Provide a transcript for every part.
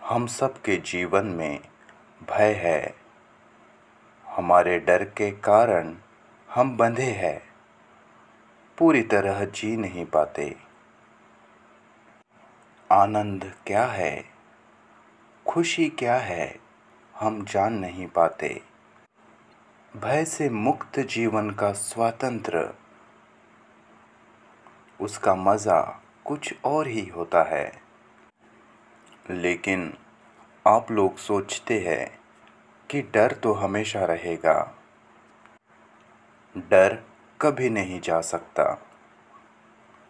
हम सब के जीवन में भय है। हमारे डर के कारण हम बंधे हैं, पूरी तरह जी नहीं पाते। आनंद क्या है, खुशी क्या है, हम जान नहीं पाते। भय से मुक्त जीवन का स्वतंत्र, उसका मज़ा कुछ और ही होता है। लेकिन आप लोग सोचते हैं कि डर तो हमेशा रहेगा। डर कभी नहीं जा सकता।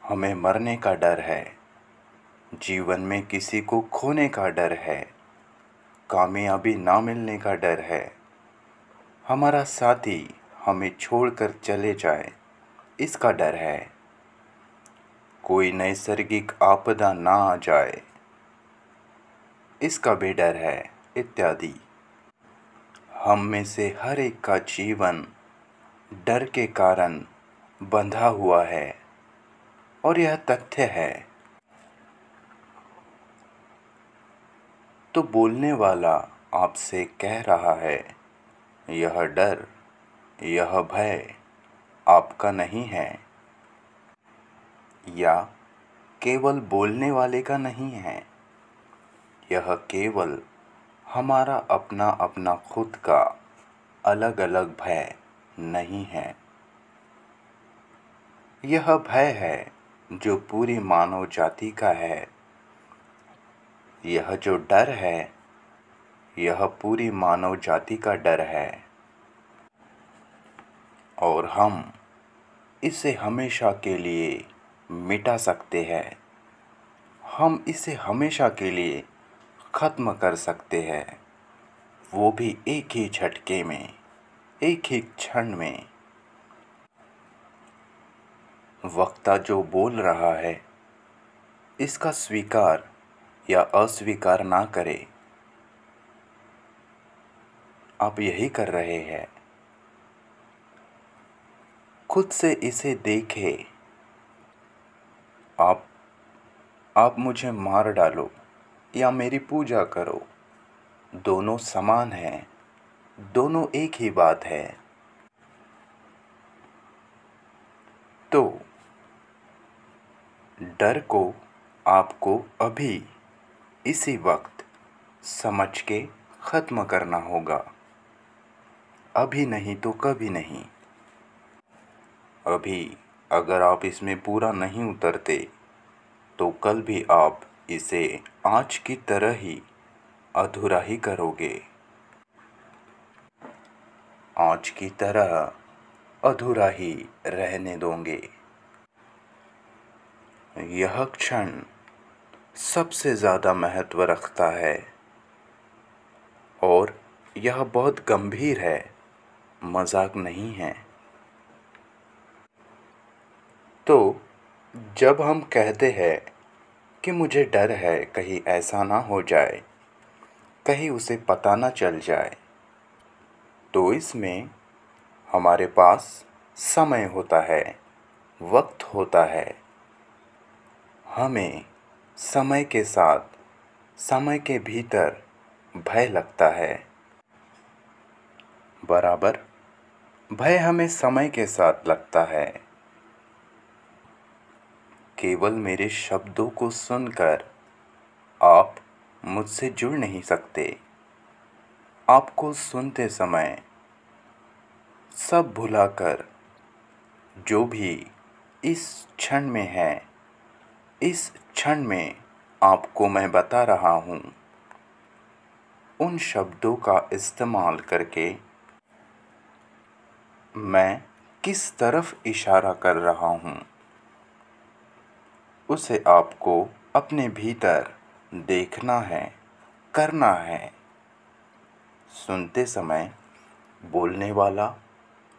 हमें मरने का डर है, जीवन में किसी को खोने का डर है, कामयाबी ना मिलने का डर है, हमारा साथी हमें छोड़कर चले जाए इसका डर है, कोई नैसर्गिक आपदा ना आ जाए इसका भी डर है, इत्यादि। हम में से हर एक का जीवन डर के कारण बंधा हुआ है और यह तथ्य है। तो बोलने वाला आपसे कह रहा है, यह डर, यह भय आपका नहीं है, या केवल बोलने वाले का नहीं है। यह केवल हमारा अपना अपना खुद का अलग अलग भय नहीं है। यह भय है जो पूरी मानव जाति का है। यह जो डर है, यह पूरी मानव जाति का डर है और हम इसे हमेशा के लिए मिटा सकते हैं। हम इसे हमेशा के लिए ख़त्म कर सकते हैं, वो भी एक ही झटके में, एक ही क्षण में। वक्ता जो बोल रहा है, इसका स्वीकार या अस्वीकार ना करें। आप यही कर रहे हैं। खुद से इसे देखें। आप मुझे मार डालो या मेरी पूजा करो, दोनों समान हैं, दोनों एक ही बात है। तो डर को आपको अभी इसी वक्त समझ के ख़त्म करना होगा। अभी नहीं तो कभी नहीं। अभी अगर आप इसमें पूरा नहीं उतरते तो कल भी आप इसे आज की तरह ही अधूरा ही करोगे। आज की तरह अधूरा ही रहने दोगे। यह क्षण सबसे ज़्यादा महत्व रखता है और यह बहुत गंभीर है, मजाक नहीं है। तो जब हम कहते हैं कि मुझे डर है कहीं ऐसा ना हो जाए, कहीं उसे पता ना चल जाए, तो इसमें हमारे पास समय होता है, वक्त होता है। हमें समय के साथ, समय के भीतर भय लगता है। बराबर, भय हमें समय के साथ लगता है। केवल मेरे शब्दों को सुनकर आप मुझसे जुड़ नहीं सकते। आपको सुनते समय सब भुलाकर जो भी इस क्षण में है, इस क्षण में आपको मैं बता रहा हूँ, उन शब्दों का इस्तेमाल करके मैं किस तरफ इशारा कर रहा हूँ, उसे आपको अपने भीतर देखना है, करना है। सुनते समय बोलने वाला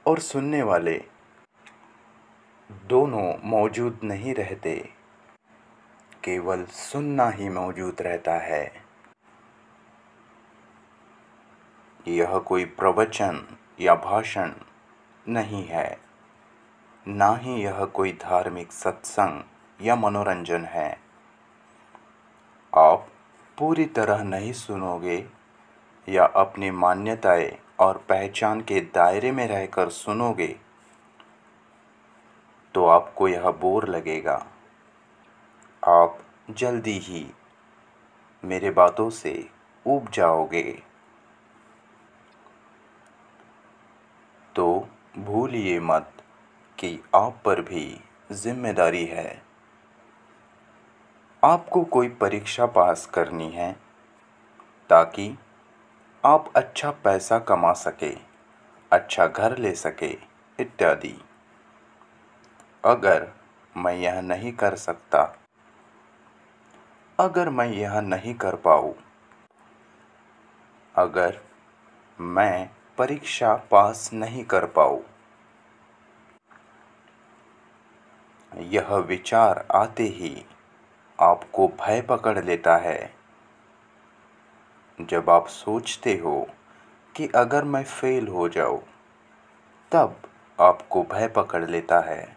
और सुनने वाले दोनों मौजूद नहीं रहते, केवल सुनना ही मौजूद रहता है। यह कोई प्रवचन या भाषण नहीं है, ना ही यह कोई धार्मिक सत्संग या मनोरंजन है। आप पूरी तरह नहीं सुनोगे या अपनी मान्यताएं और पहचान के दायरे में रहकर सुनोगे तो आपको यह बोर लगेगा। आप जल्दी ही मेरे बातों से ऊब जाओगे। तो भूलिए मत कि आप पर भी जिम्मेदारी है। आपको कोई परीक्षा पास करनी है ताकि आप अच्छा पैसा कमा सके, अच्छा घर ले सके इत्यादि। अगर मैं यह नहीं कर सकता, अगर मैं यह नहीं कर पाऊँ, अगर मैं परीक्षा पास नहीं कर पाऊँ, यह विचार आते ही आपको भय पकड़ लेता है। जब आप सोचते हो कि अगर मैं फेल हो जाऊँ, तब आपको भय पकड़ लेता है,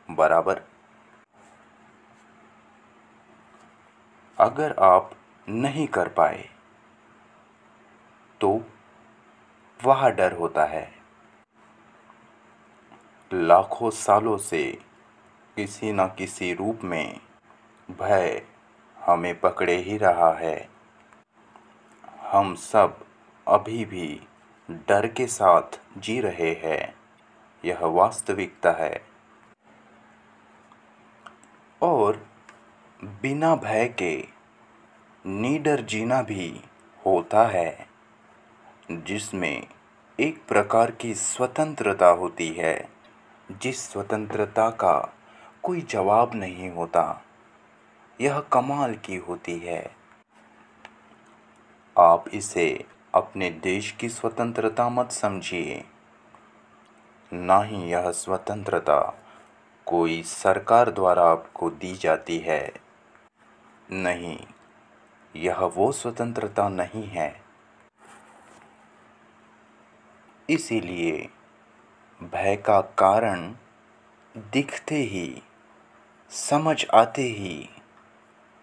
बराबर। अगर आप नहीं कर पाए तो वह डर होता है। लाखों सालों से किसी न किसी रूप में भय हमें पकड़े ही रहा है। हम सब अभी भी डर के साथ जी रहे हैं, यह वास्तविकता है। और बिना भय के निडर जीना भी होता है, जिसमें एक प्रकार की स्वतंत्रता होती है, जिस स्वतंत्रता का कोई जवाब नहीं होता। यह कमाल की होती है। आप इसे अपने देश की स्वतंत्रता मत समझिए, ना ही यह स्वतंत्रता कोई सरकार द्वारा आपको दी जाती है। नहीं, यह वो स्वतंत्रता नहीं है। इसीलिए भय का कारण दिखते ही, समझ आते ही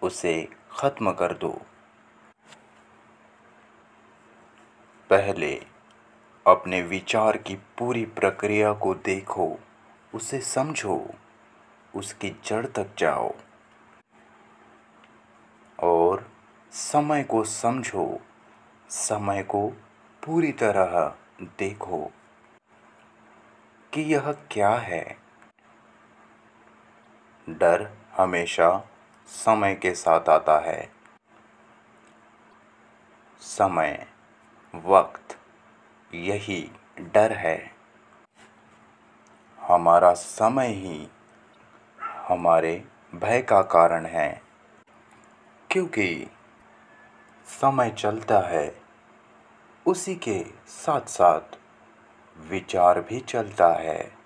उसे खत्म कर दो। पहले अपने विचार की पूरी प्रक्रिया को देखो, उसे समझो, उसकी जड़ तक जाओ और समय को समझो, समय को पूरी तरह देखो कि यह क्या है। डर हमेशा समय के साथ आता है। समय, वक्त, यही डर है। हमारा समय ही हमारे भय का कारण है, क्योंकि समय चलता है, उसी के साथ साथ विचार भी चलता है।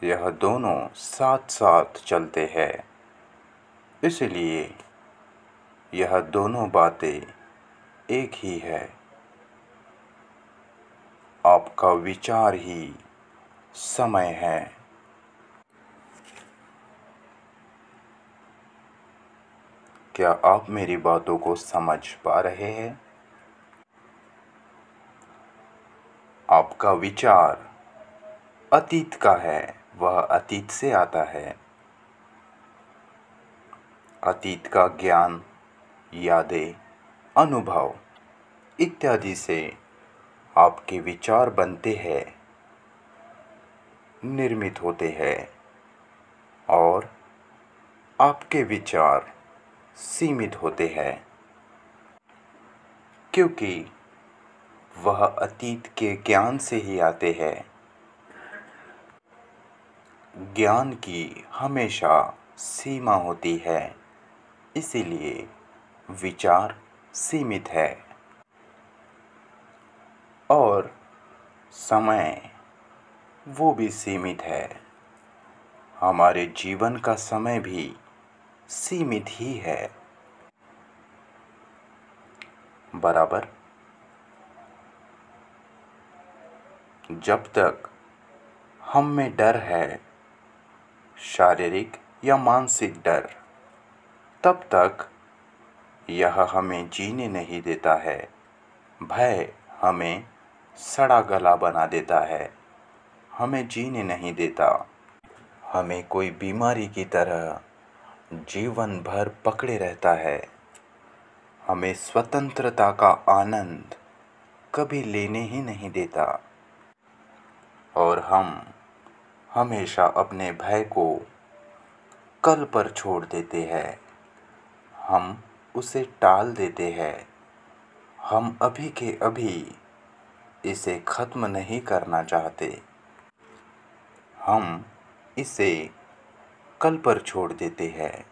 यह दोनों साथ साथ चलते हैं। इसलिए यह दोनों बातें एक ही है। आपका विचार ही समय है। क्या आप मेरी बातों को समझ पा रहे हैं? आपका विचार अतीत का है, वह अतीत से आता है। अतीत का ज्ञान, यादें, अनुभव इत्यादि से आपके विचार बनते हैं, निर्मित होते हैं और आपके विचार सीमित होते हैं, क्योंकि वह अतीत के ज्ञान से ही आते हैं। ज्ञान की हमेशा सीमा होती है, इसीलिए विचार सीमित है। और समय वो भी सीमित है। हमारे जीवन का समय भी सीमित ही है, बराबर। जब तक हम में डर है, शारीरिक या मानसिक डर, तब तक यह हमें जीने नहीं देता है। भय हमें सड़ा गला बना देता है, हमें जीने नहीं देता। हमें कोई बीमारी की तरह जीवन भर पकड़े रहता है। हमें स्वतंत्रता का आनंद कभी लेने ही नहीं देता। और हम हमेशा अपने भय को कल पर छोड़ देते हैं। हम उसे टाल देते हैं। हम अभी के अभी इसे ख़त्म नहीं करना चाहते। हम इसे कल पर छोड़ देते हैं।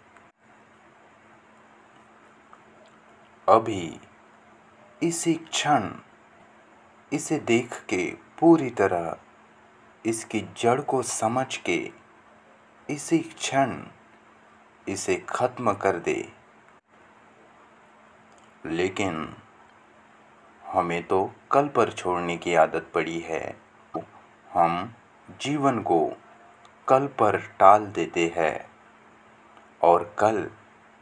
अभी इसी क्षण इसे देख के पूरी तरह इसकी जड़ को समझ के इसी क्षण इसे ख़त्म कर दे। लेकिन हमें तो कल पर छोड़ने की आदत पड़ी है। हम जीवन को कल पर टाल देते हैं और कल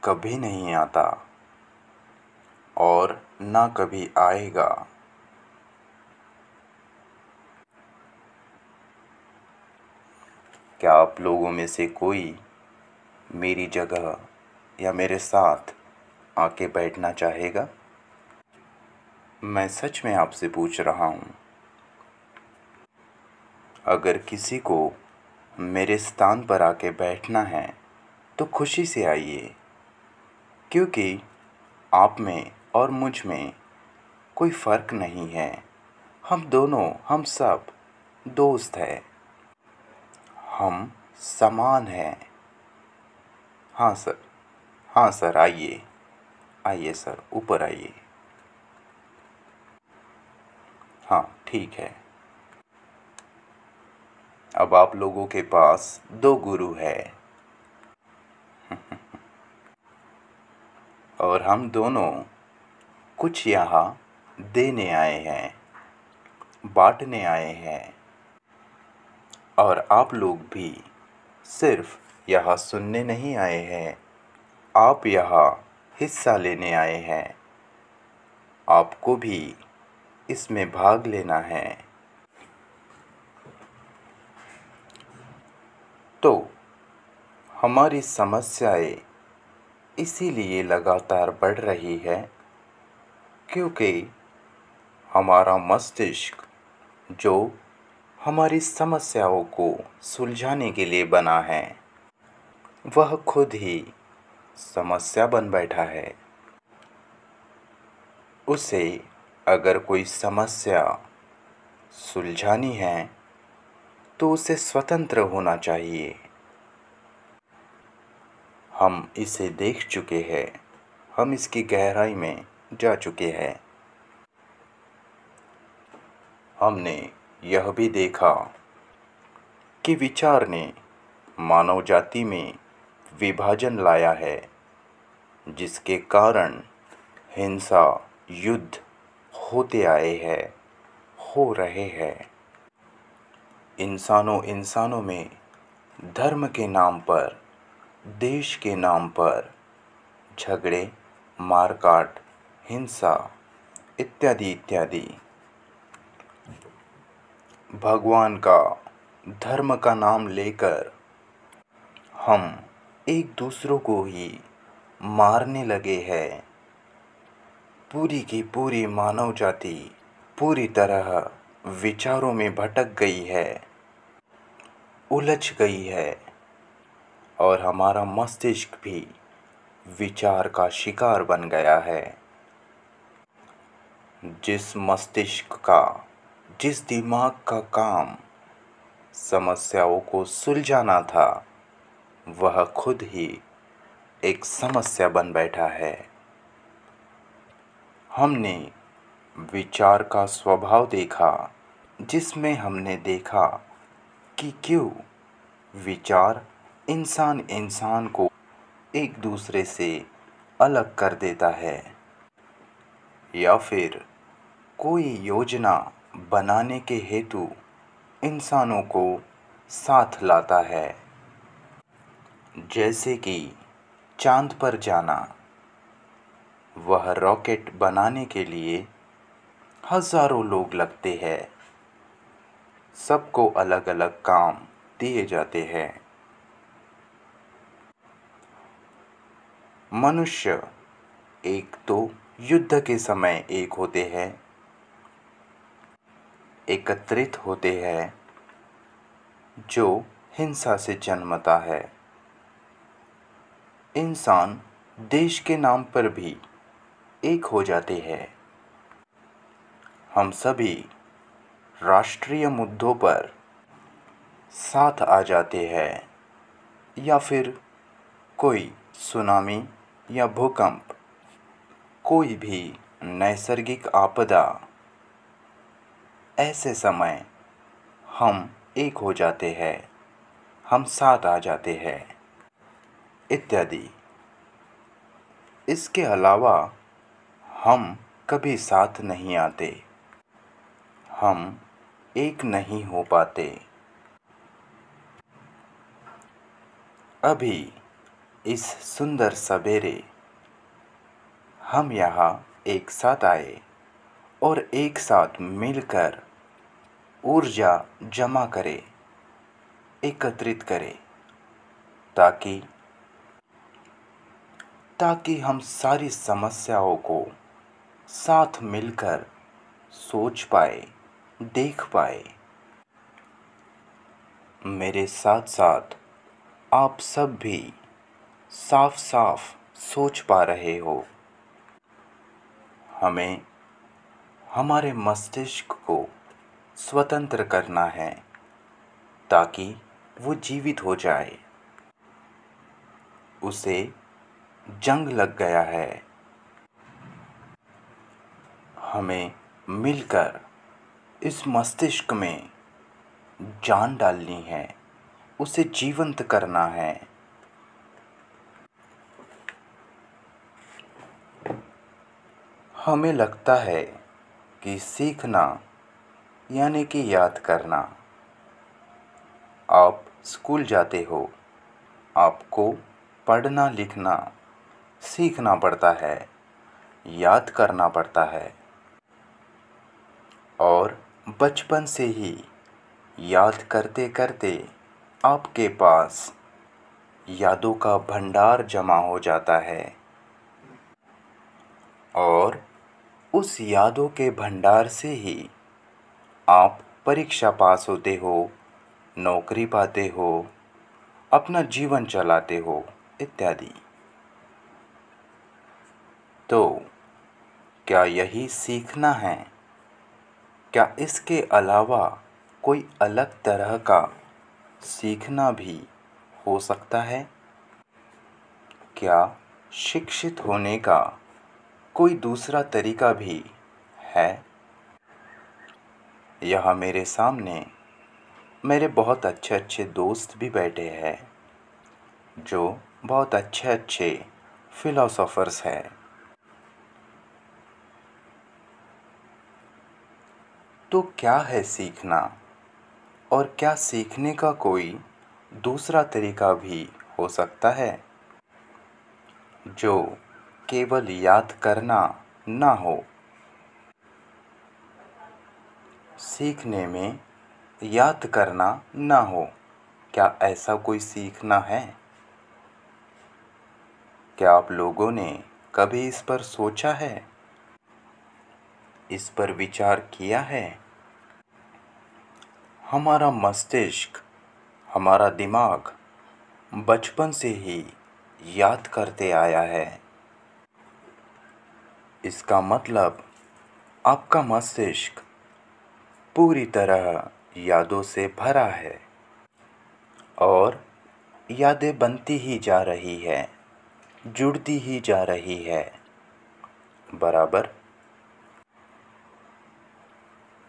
कभी नहीं आता और ना कभी आएगा। क्या आप लोगों में से कोई मेरी जगह या मेरे साथ आके बैठना चाहेगा? मैं सच में आपसे पूछ रहा हूँ। अगर किसी को मेरे स्थान पर आके बैठना है तो खुशी से आइए, क्योंकि आप में और मुझ में कोई फ़र्क नहीं है। हम दोनों, हम सब दोस्त हैं। हम समान हैं। हाँ सर, हाँ सर, आइए आइए सर, ऊपर आइए। हाँ ठीक है। अब आप लोगों के पास 2 गुरु है और हम दोनों कुछ यहाँ देने आए हैं, बांटने आए हैं। और आप लोग भी सिर्फ यहाँ सुनने नहीं आए हैं, आप यहाँ हिस्सा लेने आए हैं। आपको भी इसमें भाग लेना है। तो हमारी समस्याएं इसीलिए लगातार बढ़ रही है क्योंकि हमारा मस्तिष्क, जो हमारी समस्याओं को सुलझाने के लिए बना है, वह खुद ही समस्या बन बैठा है। उसे अगर कोई समस्या सुलझानी है तो उसे स्वतंत्र होना चाहिए। हम इसे देख चुके हैं, हम इसकी गहराई में जा चुके हैं। हमने यह भी देखा कि विचार ने मानव जाति में विभाजन लाया है, जिसके कारण हिंसा, युद्ध होते आए हैं, हो रहे हैं। इंसानों में धर्म के नाम पर, देश के नाम पर झगड़े, मारकाट, हिंसा इत्यादि इत्यादि। भगवान का, धर्म का नाम लेकर हम एक दूसरों को ही मारने लगे हैं। पूरी की पूरी मानव जाति पूरी तरह विचारों में भटक गई है, उलझ गई है और हमारा मस्तिष्क भी विचार का शिकार बन गया है। जिस मस्तिष्क का, जिस दिमाग का काम समस्याओं को सुलझाना था, वह खुद ही एक समस्या बन बैठा है। हमने विचार का स्वभाव देखा, जिसमें हमने देखा कि क्यों विचार इंसान को एक दूसरे से अलग कर देता है, या फिर कोई योजना बनाने के हेतु इंसानों को साथ लाता है। जैसे कि चांद पर जाना, वह रॉकेट बनाने के लिए हजारों लोग लगते हैं। सबको अलग अलग काम दिए जाते हैं। मनुष्य एक तो युद्ध के समय एक होते हैं, एकत्रित होते हैं, जो हिंसा से जन्मता है। इंसान देश के नाम पर भी एक हो जाते हैं। हम सभी राष्ट्रीय मुद्दों पर साथ आ जाते हैं, या फिर कोई सुनामी या भूकंप, कोई भी नैसर्गिक आपदा, ऐसे समय हम एक हो जाते हैं, हम साथ आ जाते हैं, इत्यादि। इसके अलावा हम कभी साथ नहीं आते, हम एक नहीं हो पाते। अभी इस सुंदर सवेरे हम यहाँ एक साथ आए और एक साथ मिलकर ऊर्जा जमा करें, एकत्रित करें, ताकि हम सारी समस्याओं को साथ मिलकर सोच पाए, देख पाए। मेरे साथ साथ आप सब भी साफ साफ सोच पा रहे हो। हमें हमारे मस्तिष्क को स्वतंत्र करना है, ताकि वो जीवित हो जाए। उसे जंग लग गया है। हमें मिलकर इस मस्तिष्क में जान डालनी है, उसे जीवंत करना है। हमें लगता है कि सीखना यानी कि याद करना। आप स्कूल जाते हो, आपको पढ़ना लिखना सीखना पड़ता है, याद करना पड़ता है, और बचपन से ही याद करते करते आपके पास यादों का भंडार जमा हो जाता है, और उस यादों के भंडार से ही आप परीक्षा पास होते हो, नौकरी पाते हो, अपना जीवन चलाते हो, इत्यादि। तो क्या यही सीखना है? क्या इसके अलावा कोई अलग तरह का सीखना भी हो सकता है? क्या शिक्षित होने का कोई दूसरा तरीका भी है? यहाँ मेरे सामने मेरे बहुत अच्छे अच्छे दोस्त भी बैठे हैं, जो बहुत अच्छे अच्छे फिलोसोफर्स हैं। तो क्या है सीखना, और क्या सीखने का कोई दूसरा तरीका भी हो सकता है, जो केवल याद करना ना हो? सीखने में याद करना ना हो, क्या ऐसा कोई सीखना है? क्या आप लोगों ने कभी इस पर सोचा है, इस पर विचार किया है? हमारा मस्तिष्क, हमारा दिमाग बचपन से ही याद करते आया है। इसका मतलब आपका मस्तिष्क पूरी तरह यादों से भरा है, और यादें बनती ही जा रही है, जुड़ती ही जा रही है, बराबर।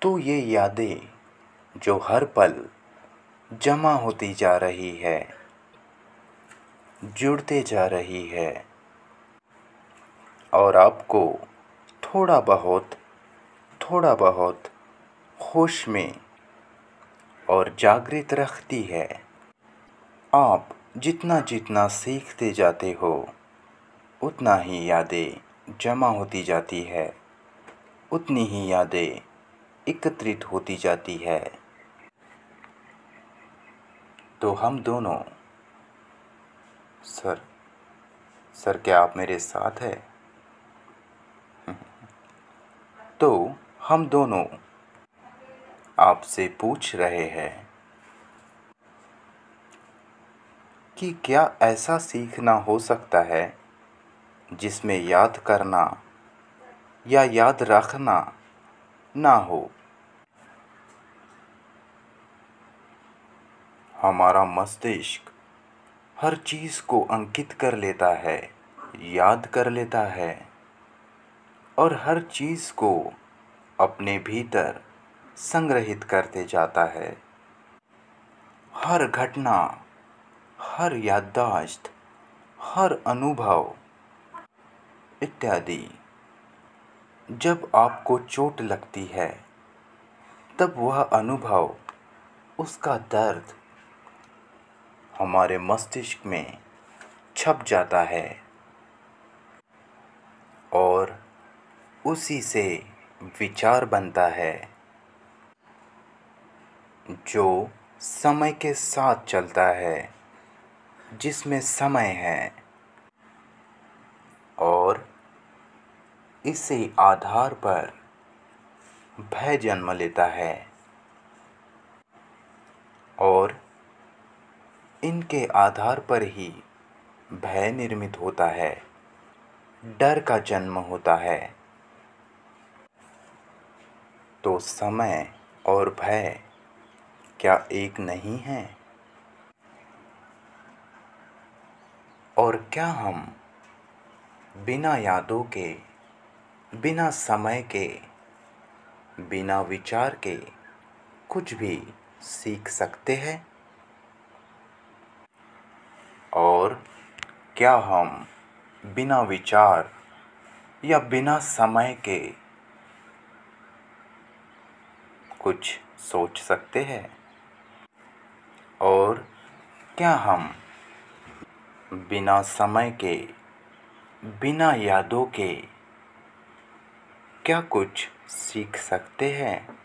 तो ये यादें जो हर पल जमा होती जा रही है, जुड़ते जा रही है, और आपको थोड़ा बहुत होश में और जागृत रखती है। आप जितना जितना सीखते जाते हो, उतना ही यादें जमा होती जाती है, उतनी ही यादें एकत्रित होती जाती है। तो हम दोनों सर सर क्या आप मेरे साथ हैं? तो हम दोनों आपसे पूछ रहे हैं कि क्या ऐसा सीखना हो सकता है जिसमें याद करना या याद रखना ना हो। हमारा मस्तिष्क हर चीज़ को अंकित कर लेता है, याद कर लेता है और हर चीज़ को अपने भीतर संग्रहित करते जाता है। हर घटना, हर याददाश्त, हर अनुभव इत्यादि। जब आपको चोट लगती है तब वह अनुभव, उसका दर्द हमारे मस्तिष्क में छप जाता है और उसी से विचार बनता है जो समय के साथ चलता है, जिसमें समय है और इसी आधार पर भय जन्म लेता है और इनके आधार पर ही भय निर्मित होता है, डर का जन्म होता है। तो समय और भय क्या एक नहीं है? और क्या हम बिना यादों के, बिना समय के, बिना विचार के कुछ भी सीख सकते हैं? और क्या हम बिना विचार या बिना समय के कुछ सोच सकते हैं? और क्या हम बिना समय के, बिना यादों के क्या कुछ सीख सकते हैं?